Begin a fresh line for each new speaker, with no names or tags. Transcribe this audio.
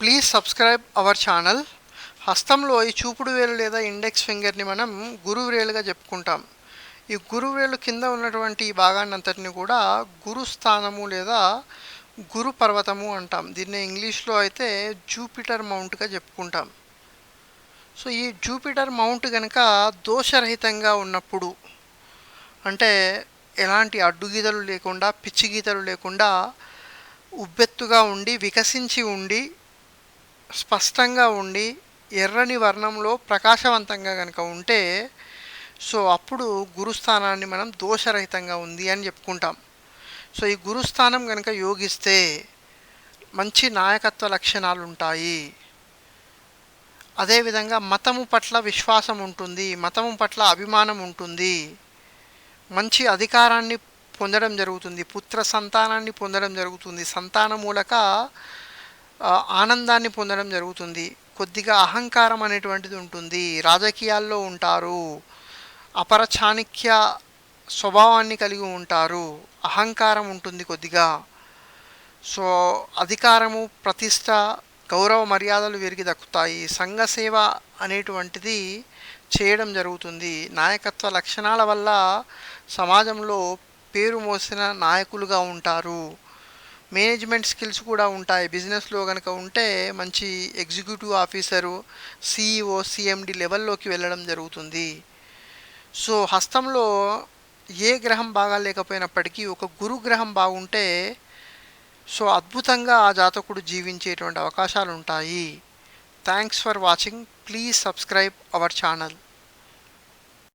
Please subscribe our channel. హస్తంలో ఈ చూపుడు వేలు లేదా ఇండెక్స్ ఫింగర్ని మనం గురువు వేలుగా చెప్పుకుంటాం. ఈ గురువు వేలు కింద ఉన్నటువంటి ఈ భాగాన్ని అంతటిని కూడా గురు స్థానము లేదా గురు పర్వతము అంటాం. దీన్ని ఇంగ్లీష్లో అయితే జూపిటర్ మౌంట్గా చెప్పుకుంటాం. సో ఈ జూపిటర్ మౌంట్ కనుక దోషరహితంగా ఉన్నప్పుడు, అంటే ఎలాంటి అడ్డుగీతలు లేకుండా, పిచ్చి గీతలు లేకుండా ఉబ్బెత్తుగా ఉండి, వికసించి ఉండి, స్పష్టంగా ఉండి, ఎర్రని వర్ణంలో ప్రకాశవంతంగా కనుక ఉంటే, సో అప్పుడు గురుస్థానాన్ని మనం దోషరహితంగా ఉంది అని చెప్పుకుంటాం. సో ఈ గురుస్థానం కనుక యోగిస్తే మంచి నాయకత్వ లక్షణాలు ఉంటాయి. అదేవిధంగా మతము పట్ల విశ్వాసం ఉంటుంది, మతము పట్ల అభిమానం ఉంటుంది, మంచి అధికారాన్ని పొందడం జరుగుతుంది, పుత్ర సంతానాన్ని పొందడం జరుగుతుంది, సంతాన మూలక ఆనందాన్ని పొందడం జరుగుతుంది, కొద్దిగా అహంకారం అనేటువంటిది ఉంటుంది, రాజకీయాల్లో ఉంటారు, అపర చాణక్య స్వభావాన్ని కలిగి ఉంటారు, అహంకారం ఉంటుంది కొద్దిగా. సో అధికారము, ప్రతిష్ట, గౌరవ మర్యాదలు వీరికి దక్కుతాయి. సంఘసేవ అనేటువంటిది చేయడం జరుగుతుంది. నాయకత్వ లక్షణాల వల్ల సమాజంలో పేరు మోసిన నాయకులుగా ఉంటారు. మేనేజ్మెంట్ స్కిల్స్ కూడా ఉంటాయి. బిజినెస్లో కనుక ఉంటే మంచి ఎగ్జిక్యూటివ్ ఆఫీసరు, సిఇఓ, సిఎండి లెవెల్లోకి వెళ్ళడం జరుగుతుంది. సో హస్తంలో ఏ గ్రహం బాగా లేకపోయినప్పటికీ ఒక గురుగ్రహం బాగుంటే సో అద్భుతంగా ఆ జాతకుడు జీవించేటువంటి అవకాశాలు ఉంటాయి. Thanks for watching. Please subscribe our channel.